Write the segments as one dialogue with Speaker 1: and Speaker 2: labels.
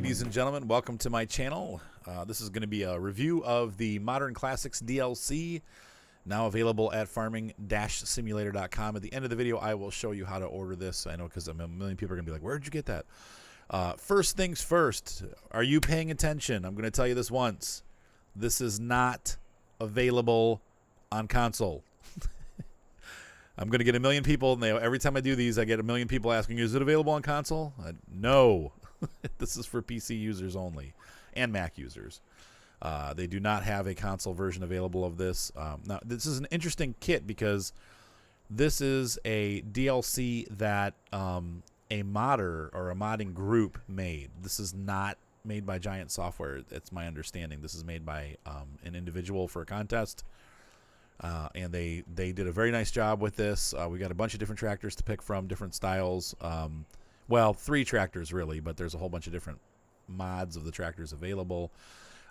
Speaker 1: Ladies and gentlemen, welcome to my channel. This is going to be a review of the Modern Classics DLC, now available at farming-simulator.com. At the end of the video, I will show you how to order this. I know because a million people are going to be like, where'd you get that? First things first, are you paying attention? I'm going to tell you this once. This is not available on console. I'm going to get a million people, and every time I do these, I get a million people asking, is it available on console? No. This is for PC users only and Mac users. They do not have a console version available of this. Now, this is an interesting kit because this is a DLC that a modder or a modding group made. This is not made by Giant Software. That's my understanding. This is made by an individual for a contest. And they did a very nice job with this. We got a bunch of different tractors to pick from, different styles. Well, 3 tractors really, but there's a whole bunch of different mods of the tractors available.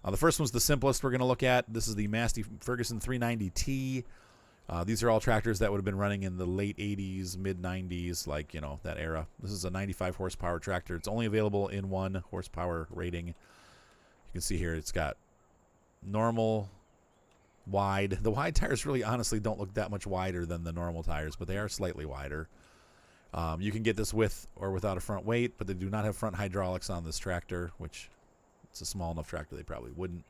Speaker 1: The first one's the simplest we're going to look at. This is the Massey Ferguson 390T. These are all tractors that would have been running in the late 80s, mid 90s, like, you know, that era. This is a 95 horsepower tractor. It's only available in 1 horsepower rating. You can see here it's got normal, wide. The wide tires really honestly don't look that much wider than the normal tires, but they are slightly wider. You can get this with or without a front weight, but they do not have front hydraulics on this tractor, which it's a small enough tractor they probably wouldn't.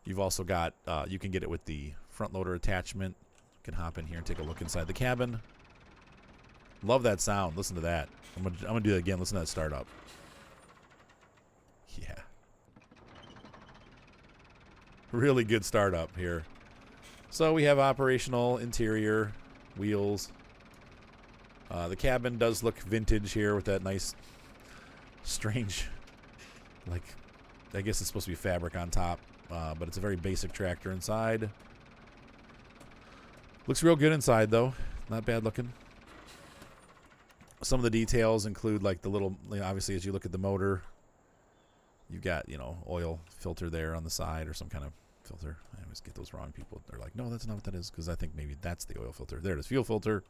Speaker 1: You've also got, you can get it with the front loader attachment. You can hop in here and take a look inside the cabin. Love that sound. Listen to that. I'm gonna do that again. Listen to that start up. Yeah. Really good startup here. So we have operational interior wheels. The cabin does look vintage here with that nice, strange, like, I guess it's supposed to be fabric on top, but it's a very basic tractor inside. Looks real good inside, though. Not bad looking. Some of the details include, like, the little, you know, obviously, as you look at the motor, you've got, you know, oil filter there on the side or some kind of filter. I always get those wrong. People, they're like, no, that's not what that is, because I think maybe that's the oil filter. There it is, fuel filter.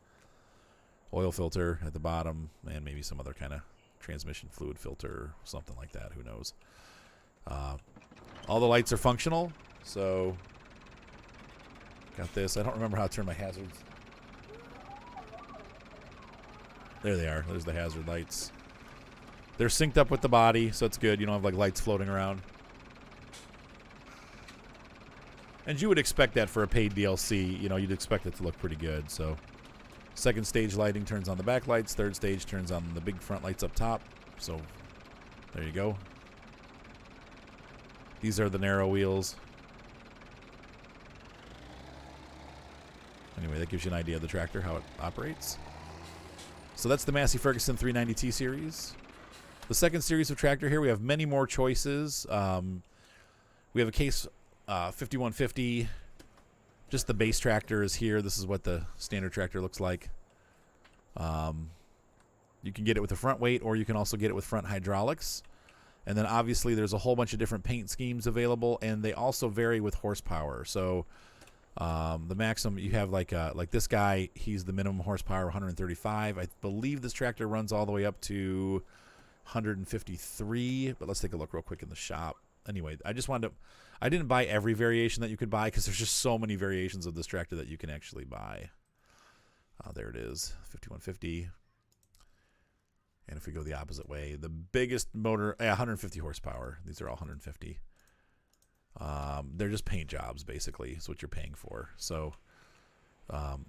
Speaker 1: Oil filter at the bottom, and maybe some other kind of transmission fluid filter or something like that. Who knows? All the lights are functional, so got this. I don't remember how to turn my hazards. There they are. There's the hazard lights. They're synced up with the body, so it's good. You don't have like lights floating around. And you would expect that for a paid DLC. You know, you'd expect it to look pretty good, so. Second stage lighting turns on the back lights. Third stage turns on the big front lights up top. So there you go. These are the narrow wheels. Anyway, that gives you an idea of the tractor, how it operates. So that's the Massey Ferguson 390T series. The second series of tractor here, we have many more choices. We have a Case 5150. Just the base tractor is here. This is what the standard tractor looks like. You can get it with a front weight, or you can also get it with front hydraulics. And then obviously there's a whole bunch of different paint schemes available, and they also vary with horsepower. So the maximum you have, like this guy, he's the minimum horsepower 135. I believe this tractor runs all the way up to 153. But let's take a look real quick in the shop. Anyway, I just wanted to. I didn't buy every variation that you could buy because there's just so many variations of this tractor that you can actually buy. There it is, 5150. And if we go the opposite way, the biggest motor, 150 horsepower. These are all 150. They're just paint jobs, basically. Is what you're paying for. So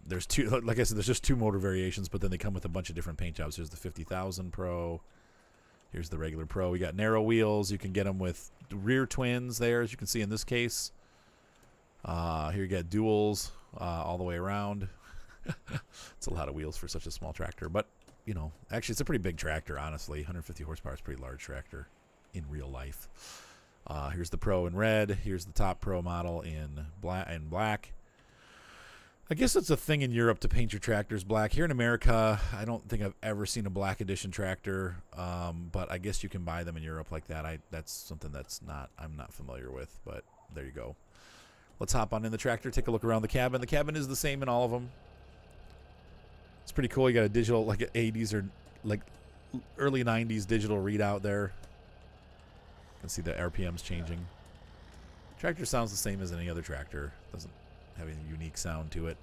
Speaker 1: there's two. Like I said, there's just 2 motor variations, but then they come with a bunch of different paint jobs. There's the 50,000 Pro. Here's the regular Pro. We got narrow wheels. You can get them with rear twins there, as you can see in this case. Here you got duals all the way around. It's a lot of wheels for such a small tractor. But, you know, actually it's a pretty big tractor, honestly. 150 horsepower is a pretty large tractor in real life. Here's the Pro in red. Here's the top Pro model in black. I guess it's a thing in Europe to paint your tractors black. Here in America, I don't think I've ever seen a black edition tractor, but I guess you can buy them in Europe like that. That's something I'm not familiar with, but there you go. Let's hop on in the tractor, take a look around the cabin. The cabin is the same in all of them. It's pretty cool. You got a digital, like 80s or like early 90s digital readout there. You can see the RPMs changing. Tractor sounds the same as any other tractor. Doesn't have any unique sound to it.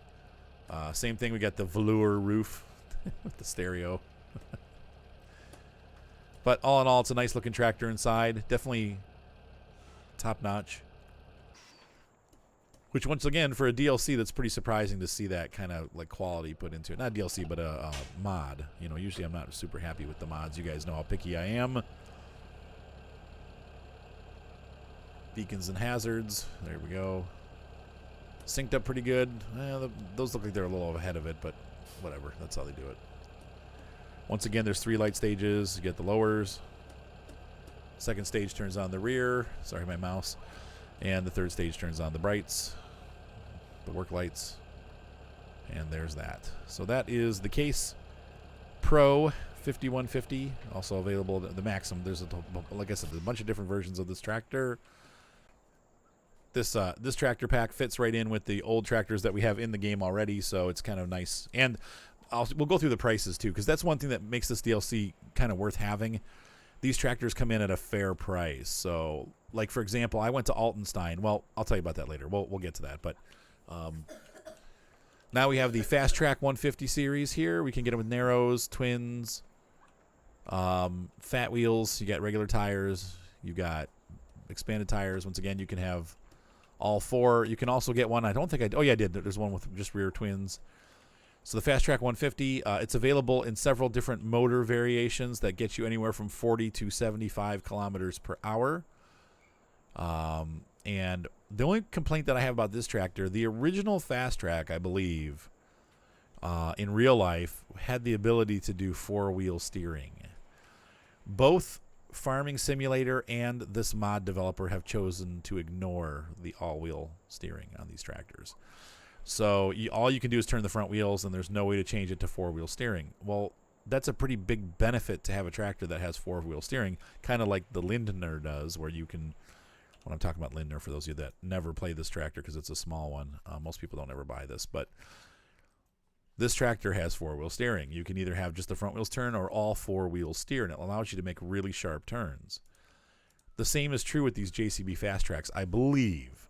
Speaker 1: Same thing, we got the velour roof with the stereo. But all in all, it's a nice looking tractor inside. Definitely top notch. Which, once again, for a DLC, that's pretty surprising to see that kind of like quality put into it. Not DLC, but a mod. You know, usually I'm not super happy with the mods. You guys know how picky I am. Beacons and hazards. There we go. Synced up pretty good. Those look like they're a little ahead of it, but whatever. That's how they do it. Once again, there's 3 light stages. You get the lowers. Second stage turns on the rear. Sorry, my mouse. And the third stage turns on the brights, the work lights, and there's that. So that is the Case Pro 5150, also available at the Maxim. There's, like I said, there's a bunch of different versions of this tractor. This tractor pack fits right in with the old tractors that we have in the game already, so it's kind of nice. And we'll go through the prices too, because that's one thing that makes this DLC kind of worth having. These tractors come in at a fair price. So, like, for example, I went to Altenstein. Well, I'll tell you about that later. We'll get to that. But now we have the Fast Track 150 series here. We can get them with narrows, twins, fat wheels. You got regular tires. You got expanded tires. Once again, you can have all 4. You can also get one. I don't think oh, yeah, I did. There's one with just rear twins. So the Fast Track 150, it's available in several different motor variations that get you anywhere from 40 to 75 kilometers per hour. And the only complaint that I have about this tractor, the original Fast Track, I believe, in real life, had the ability to do 4-wheel steering. Both Farming Simulator and this mod developer have chosen to ignore the all-wheel steering on these tractors. So all you can do is turn the front wheels, and there's no way to change it to 4-wheel steering. Well, that's a pretty big benefit to have a tractor that has 4-wheel steering, kind of like the Lindner does, where you can, when I'm talking about Lindner, for those of you that never play this tractor because it's a small one, most people don't ever buy this, but this tractor has 4-wheel steering. You can either have just the front wheels turn or all 4 wheels steer, and it allows you to make really sharp turns. The same is true with these JCB Fast Tracks, I believe.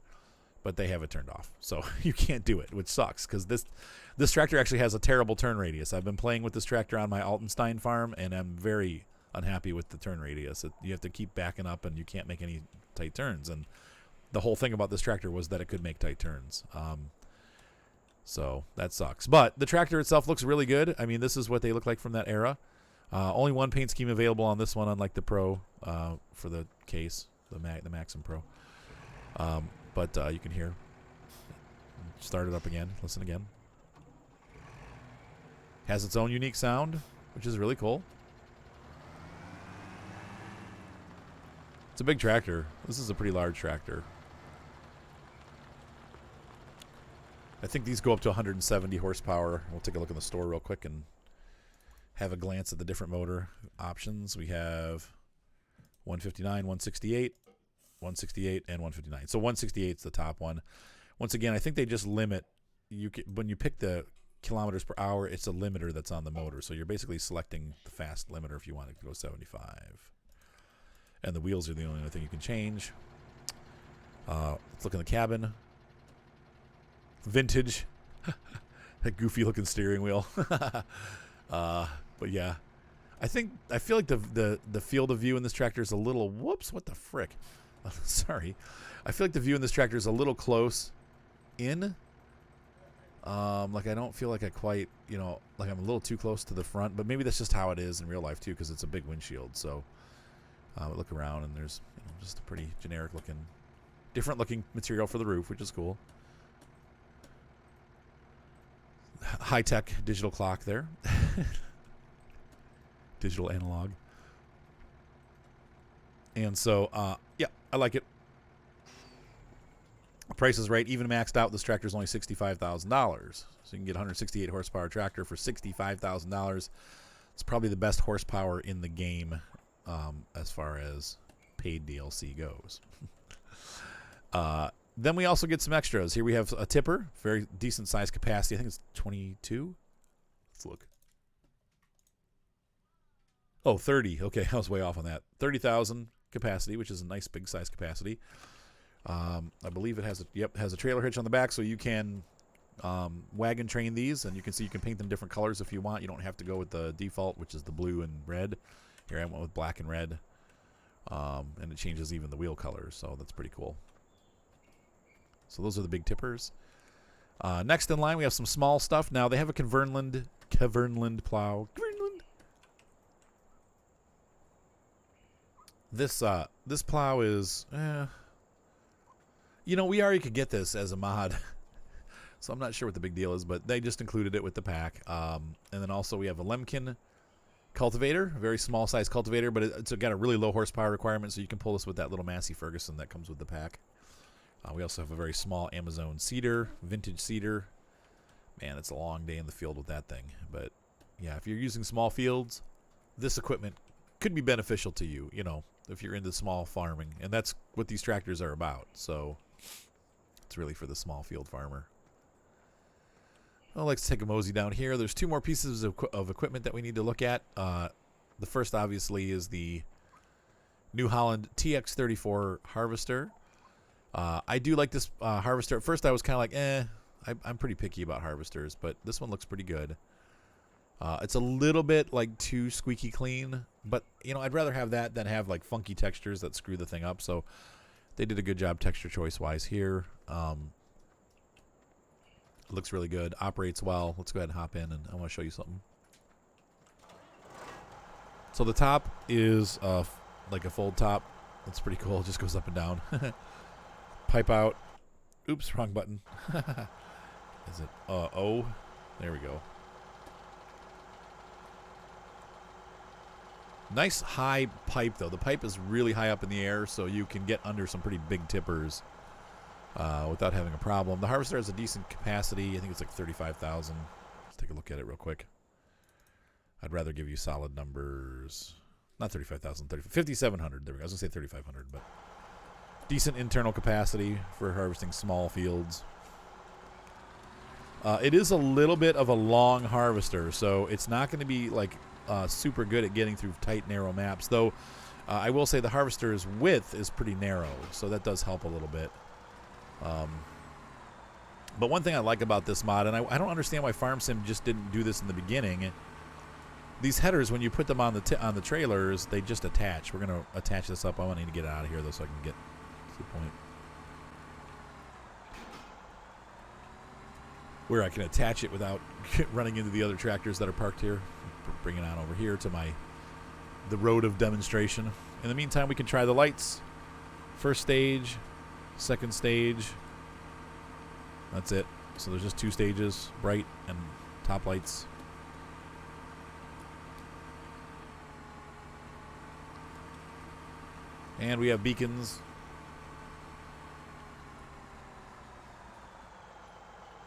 Speaker 1: But they have it turned off, so you can't do it, which sucks, because this tractor actually has a terrible turn radius. I've been playing with this tractor on my Altenstein farm, and I'm very unhappy with the turn radius. You have to keep backing up, and you can't make any tight turns. And the whole thing about this tractor was that it could make tight turns. So that sucks. But the tractor itself looks really good. I mean, this is what they look like from that era. Only one paint scheme available on this one, unlike the Pro for the Case, the Maxim Pro. But you can hear. Start it up again. Listen again. Has its own unique sound, which is really cool. It's a big tractor. This is a pretty large tractor. I think these go up to 170 horsepower. We'll take a look in the store real quick and have a glance at the different motor options. We have 159, 168. 168 and 159. So 168 is the top one. Once again, I think they just limit when you pick the kilometers per hour, it's a limiter that's on the motor. So you're basically selecting the fast limiter if you want it to go 75. And the wheels are the only other thing you can change. Let's look in the cabin. Vintage. That goofy looking steering wheel. But yeah. I feel like the field of view in this tractor is a little whoops, what the frick? Sorry. I feel like the view in this tractor is a little close in. Like I don't feel like I quite, like I'm a little too close to the front, but maybe that's just how it is in real life too, because it's a big windshield. So look around and there's just a pretty generic looking, different looking material for the roof, which is cool. High-tech digital clock there. Digital analog. And so, yeah, I like it. The price is right. Even maxed out, this tractor is only $65,000. So you can get a 168 horsepower tractor for $65,000. It's probably the best horsepower in the game as far as paid DLC goes. Then we also get some extras. Here we have a tipper, very decent size capacity. I think it's 22. Let's look. Oh, 30. Okay, I was way off on that. 30,000 capacity, which is a nice big size capacity. I believe it has a trailer hitch on the back, so you can wagon train these, and you can see you can paint them different colors if you want. You don't have to go with the default, which is the blue and red. Here I went with black and red, and it changes even the wheel colors, so that's pretty cool. So those are the big tippers. Next in line, we have some small stuff. Now they have a Kverneland plow. This plow is, you know, we already could get this as a mod, so I'm not sure what the big deal is, but they just included it with the pack. And then also we have a Lemkin Cultivator, a very small size cultivator, but it's got a really low horsepower requirement, so you can pull this with that little Massey Ferguson that comes with the pack. We also have a very small Amazon seeder, vintage seeder. Man, it's a long day in the field with that thing. But yeah, if you're using small fields, this equipment could be beneficial to you, you know, if you're into small farming. And that's what these tractors are about. So it's really for the small field farmer. Well, let's take a mosey down here. There's two more pieces of equipment that we need to look at. The first, obviously, is the New Holland Tx 34 harvester. I do like this harvester. At first, I was kind of like, I'm pretty picky about harvesters, but this one looks pretty good. It's a little bit like too squeaky clean, but you know, I'd rather have that than have like funky textures that screw the thing up. So they did a good job texture choice wise here. It looks really good, operates well. Let's go ahead and hop in, and I want to show you something. So the top is like a fold top. That's pretty cool. It just goes up and down. Pipe out. Oops, wrong button. Is it O? There we go. Nice high pipe, though. The pipe is really high up in the air, so you can get under some pretty big tippers without having a problem. The harvester has a decent capacity. I think it's like 35,000. Let's take a look at it real quick. I'd rather give you solid numbers. Not 35,000, 5,700. There we go. I was going to say 3,500, but decent internal capacity for harvesting small fields. It is a little bit of a long harvester, so it's not going to be like super good at getting through tight, narrow maps, though I will say the harvester's width is pretty narrow, so that does help a little bit. But one thing I like about this mod, and I don't understand why Farm Sim just didn't do this in the beginning, these headers, when you put them on the trailers, they just attach. We're going to attach this up. I want to need to get it out of here, though, so I can get to the point where I can attach it without running into the other tractors that are parked here. Bring it on over here to the road of demonstration. In the meantime, we can try the lights. First stage, second stage. That's it. So there's just two stages, bright and top lights. And we have beacons.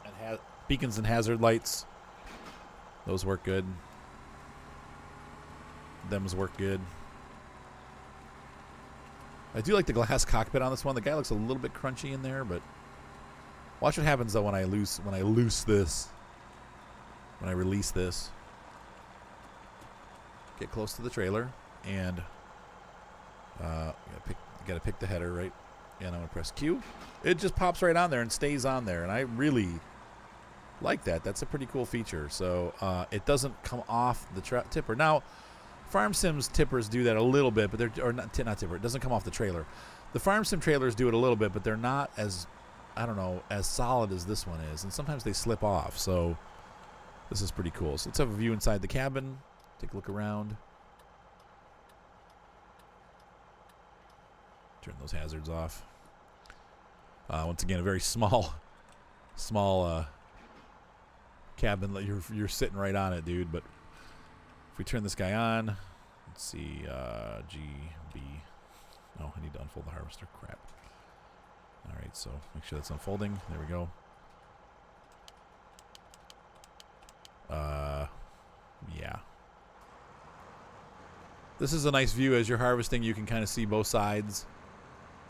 Speaker 1: And beacons and hazard lights. Those work good. Them's work good. I do like the glass cockpit on this one. The guy looks a little bit crunchy in there, but watch what happens though when I release this. Get close to the trailer, and gotta pick the header, right? And I'm gonna press Q. It just pops right on there and stays on there, and I really like that. That's a pretty cool feature. So it doesn't come off the tipper. Now, Farm Sim's tippers do that a little bit, but they're not tipper. It doesn't come off the trailer. The Farm Sim trailers do it a little bit, but they're not as, I don't know, as solid as this one is, and sometimes they slip off. So this is pretty cool. So let's have a view inside the cabin. Take a look around. Turn those hazards off. Once again, a very small cabin. You're sitting right on it, dude. But if we turn this guy on, let's see, GB. Oh, I need to unfold the harvester. Crap. All right, so make sure that's unfolding. There we go. Yeah. This is a nice view. As you're harvesting, you can kind of see both sides.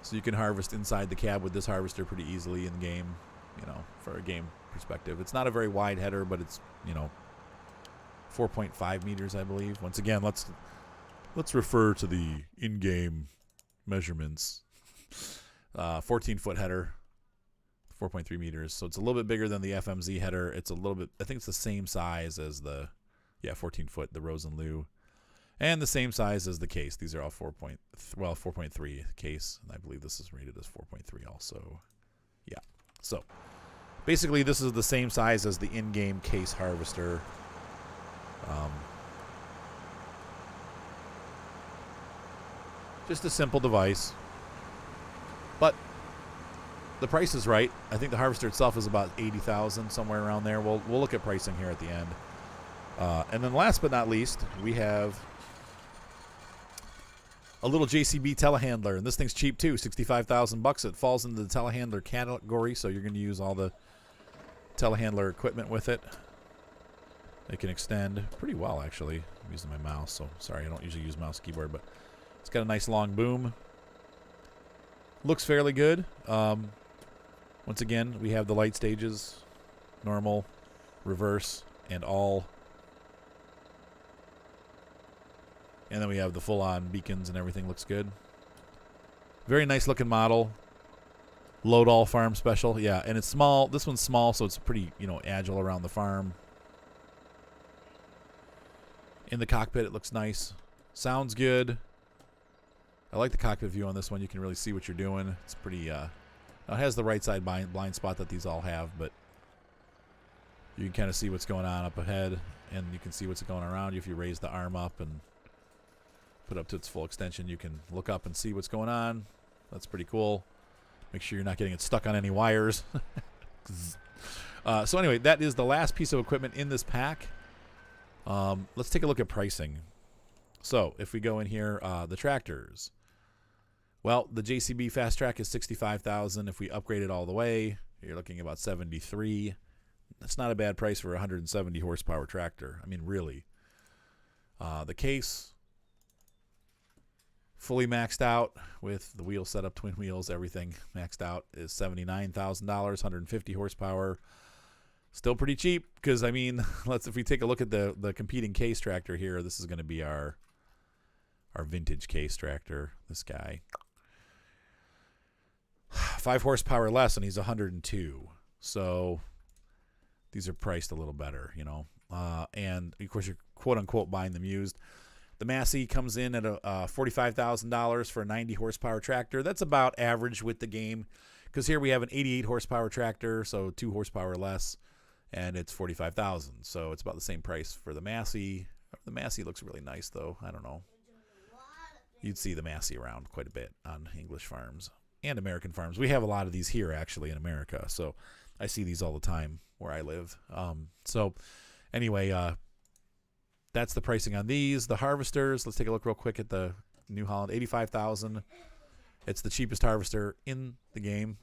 Speaker 1: So you can harvest inside the cab with this harvester pretty easily in game, you know, for a game perspective. It's not a very wide header, but it's, you know, 4.5 meters, I believe. Once again, let's refer to the in-game measurements. 14-foot header, 4.3 meters. So it's a little bit bigger than the FMZ header. It's a little bit, I think it's the same size as the, 14-foot, the Rose and Lou. And the same size as the case. These are all 4.3 case. And I believe this is rated as 4.3 also. Yeah. So basically this is the same size as the in-game case harvester. Just a simple device. But the price is right. I think the harvester itself is about $80,000, somewhere around there. We'll look at pricing here at the end. And then last but not least, we have a little Jcb Telehandler, and this thing's cheap too, $65,000. It falls into the telehandler category, so you're going to use all the telehandler equipment with it. It can extend pretty well, actually. I'm using my mouse, so sorry, I don't usually use mouse keyboard, but it's got a nice long boom. Looks fairly good. Once again, we have the light stages, normal, reverse, and all. And then we have the full-on beacons and everything. Looks good. Very nice looking model. Load all farm special. Yeah, and it's small. This one's small, so it's pretty, agile around the farm. In the cockpit, it looks nice. Sounds good. I like the cockpit view on this one. You can really see what you're doing. It's pretty, it has the right side blind spot that these all have, but you can kind of see what's going on up ahead, and you can see what's going around you. If you raise the arm up and put it up to its full extension, you can look up and see what's going on. That's pretty cool. Make sure you're not getting it stuck on any wires. So anyway, that is the last piece of equipment in this pack. Let's take a look at pricing. So if we go in here, the tractors. Well, the JCB Fast Track is $65,000. If we upgrade it all the way, you're looking at about $73,000. That's not a bad price for a 170 horsepower tractor. I mean, really. The case, fully maxed out with the wheel setup, twin wheels, everything maxed out, is $79,000, 150 horsepower. Still pretty cheap because, I mean, if we take a look at the competing case tractor here, this is going to be our vintage case tractor, this guy. 5 horsepower less, and he's 102. So these are priced a little better, and of course you're quote-unquote buying them used. The Massey comes in at $45,000 for a 90 horsepower tractor. That's about average with the game, because here we have an 88 horsepower tractor, so 2 horsepower less, and it's $45,000. So it's about the same price for the Massey. The Massey looks really nice, though. I don't know. You'd see the Massey around quite a bit on English farms and American farms. We have a lot of these here, actually, in America, so I see these all the time where I live. So anyway, that's the pricing on these. The harvesters, let's take a look real quick at the New Holland. $85,000. It's the cheapest harvester in the game.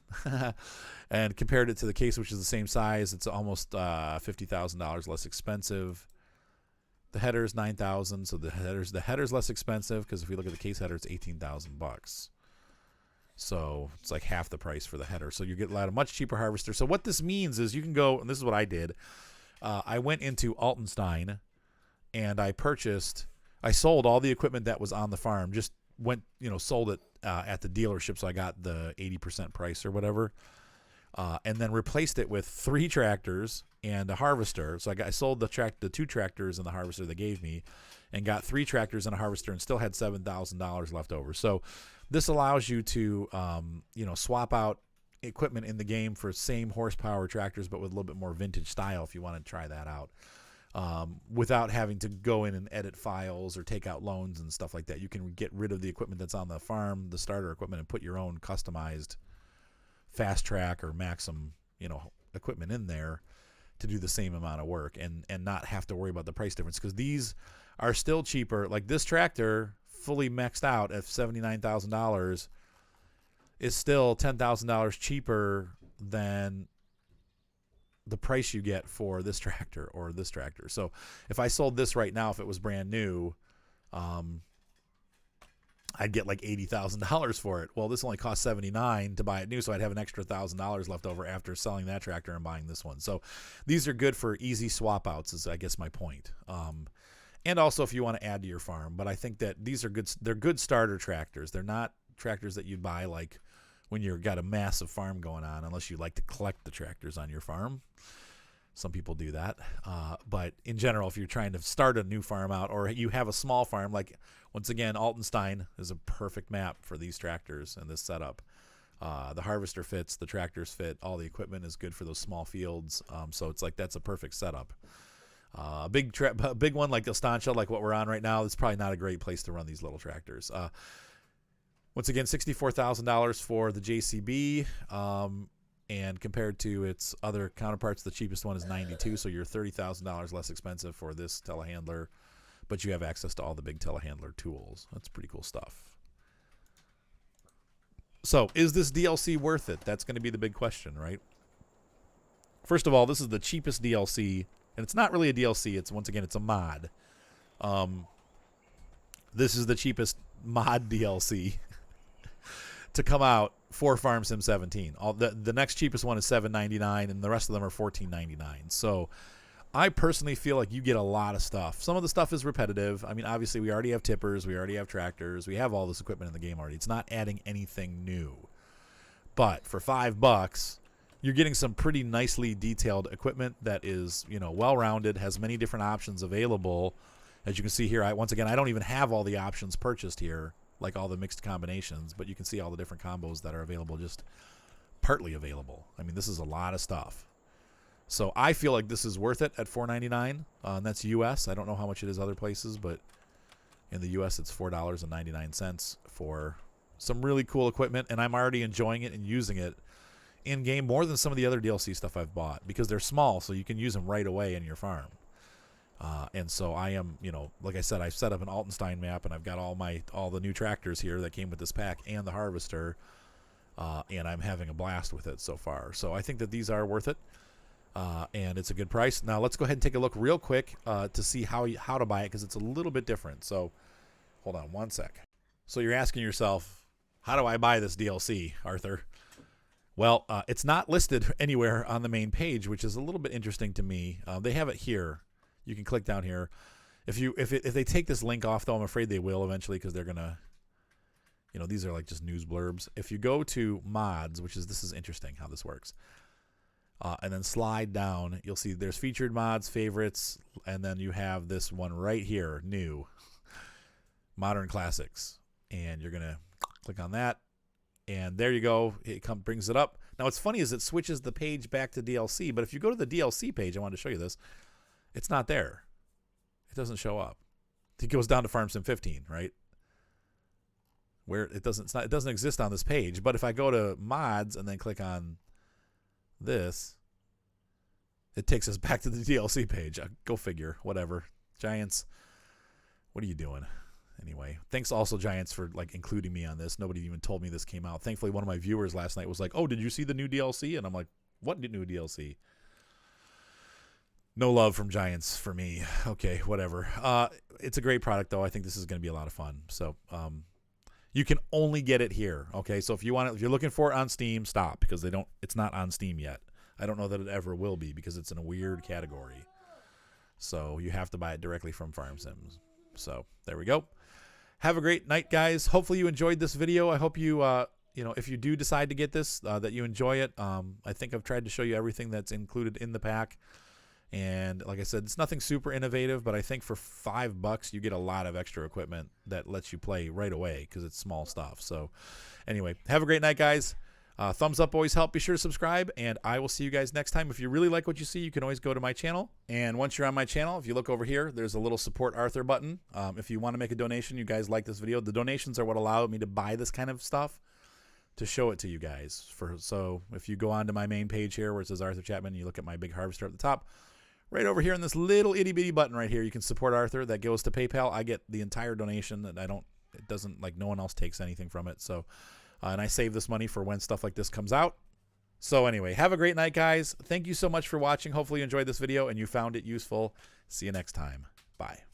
Speaker 1: And compared it to the case, which is the same size, it's almost $50,000 less expensive. The header's $9,000, so the header's less expensive, because if we look at the case header, it's $18,000. So it's like half the price for the header. So you get a much cheaper harvester. So what this means is you can go, and this is what I did. I went into Altenstein, and I sold all the equipment that was on the farm. Just sold it at the dealership, so I got the 80% price or whatever. And then replaced it with 3 tractors and a harvester. So I sold the 2 tractors and the harvester they gave me, and got 3 tractors and a harvester, and still had $7,000 left over. So this allows you to swap out equipment in the game for same horsepower tractors, but with a little bit more vintage style if you want to try that out, without having to go in and edit files or take out loans and stuff like that. You can get rid of the equipment that's on the farm, the starter equipment, and put your own customized Fast Track or Maxim equipment in there to do the same amount of work, and not have to worry about the price difference, because these are still cheaper. Like this tractor, fully maxed out at $79,000, is still $10,000 cheaper than the price you get for this tractor or this tractor. So if I sold this right now, if it was brand new, I'd get like $80,000 for it. Well, this only cost $79,000 to buy it new, so I'd have an extra $1,000 left over after selling that tractor and buying this one. So these are good for easy swap outs, is I guess my point. And also if you want to add to your farm. But I think that these are good. They're good starter tractors. They're not tractors that you'd buy like when you've got a massive farm going on, unless you like to collect the tractors on your farm. Some people do that. But in general, if you're trying to start a new farm out, or you have a small farm, like once again, Altenstein is a perfect map for these tractors and this setup. The harvester fits, the tractors fit, all the equipment is good for those small fields. So it's like that's a perfect setup. A big one like Estancia, like what we're on right now, it's probably not a great place to run these little tractors. Once again, $64,000 for the JCB, and compared to its other counterparts, the cheapest one is $92,000, so you're $30,000 less expensive for this telehandler, but you have access to all the big telehandler tools. That's pretty cool stuff. So, is this DLC worth it? That's going to be the big question, right? First of all, this is the cheapest DLC, and it's not really a DLC. It's, once again, it's a mod. This is the cheapest mod DLC to come out for Farm Sim 17. The next cheapest one is $7.99, and the rest of them are $14.99. So I personally feel like you get a lot of stuff. Some of the stuff is repetitive. I mean, obviously, we already have tippers. We already have tractors. We have all this equipment in the game already. It's not adding anything new. But for $5, you're getting some pretty nicely detailed equipment that is, you know, well-rounded, has many different options available. As you can see here, once again, I don't even have all the options purchased here, like all the mixed combinations, but you can see all the different combos that are available, just partly available. I mean, this is a lot of stuff. So I feel like this is worth it at $4.99, and that's US. I don't know how much it is other places, but in the US it's $4.99 for some really cool equipment, and I'm already enjoying it and using it in-game more than some of the other DLC stuff I've bought, because they're small, so you can use them right away in your farm. And so I am, you know, like I said, I've set up an Altenstein map, and I've got all the new tractors here that came with this pack and the harvester, and I'm having a blast with it so far. So I think that these are worth it, and it's a good price. Now let's go ahead and take a look real quick to see how to buy it, because it's a little bit different. So hold on one sec. So you're asking yourself, how do I buy this DLC, Arthur? Well, it's not listed anywhere on the main page, which is a little bit interesting to me. They have it here. You can click down here. If they take this link off, though, I'm afraid they will eventually, because they're gonna, you know, these are like just news blurbs. If you go to mods, this is interesting how this works, and then slide down, you'll see there's featured mods, favorites, and then you have this one right here, new, modern classics, and you're gonna click on that, and there you go. It brings it up. Now what's funny is it switches the page back to DLC, but if you go to the DLC page, I wanted to show you this. It's not there. It doesn't show up. It goes down to Farm Sim 15, right? Where it doesn't exist on this page. But if I go to mods and then click on this, it takes us back to the DLC page. Go figure. Whatever. Giants, what are you doing? Anyway, thanks also Giants for like including me on this. Nobody even told me this came out. Thankfully, one of my viewers last night was like, "Oh, did you see the new DLC?" And I'm like, "What new DLC?" No love from Giants for me. Okay, whatever. It's a great product, though. I think this is going to be a lot of fun. So you can only get it here. Okay, so if you're looking for it on Steam, stop, because it's not on Steam yet. I don't know that it ever will be, because it's in a weird category. So you have to buy it directly from Farm Sims. So there we go. Have a great night, guys. Hopefully you enjoyed this video. I hope you you know, if you do decide to get this, that you enjoy it. I think I've tried to show you everything that's included in the pack. And like I said, it's nothing super innovative, but I think for $5 you get a lot of extra equipment that lets you play right away, because it's small stuff. So anyway, have a great night, guys. Thumbs up always help. Be sure to subscribe, and I will see you guys next time. If you really like what you see, you can always go to my channel. And once you're on my channel, if you look over here, there's a little support Arthur button. If you want to make a donation, you guys like this video, the donations are what allow me to buy this kind of stuff to show it to you guys. So if you go onto my main page here where it says Arthur Chapman, you look at my big harvester at the top, right over here in this little itty bitty button right here, you can support Arthur. That goes to PayPal. I get the entire donation, and it doesn't, like, no one else takes anything from it. So, and I save this money for when stuff like this comes out. So anyway, have a great night, guys. Thank you so much for watching. Hopefully you enjoyed this video and you found it useful. See you next time. Bye.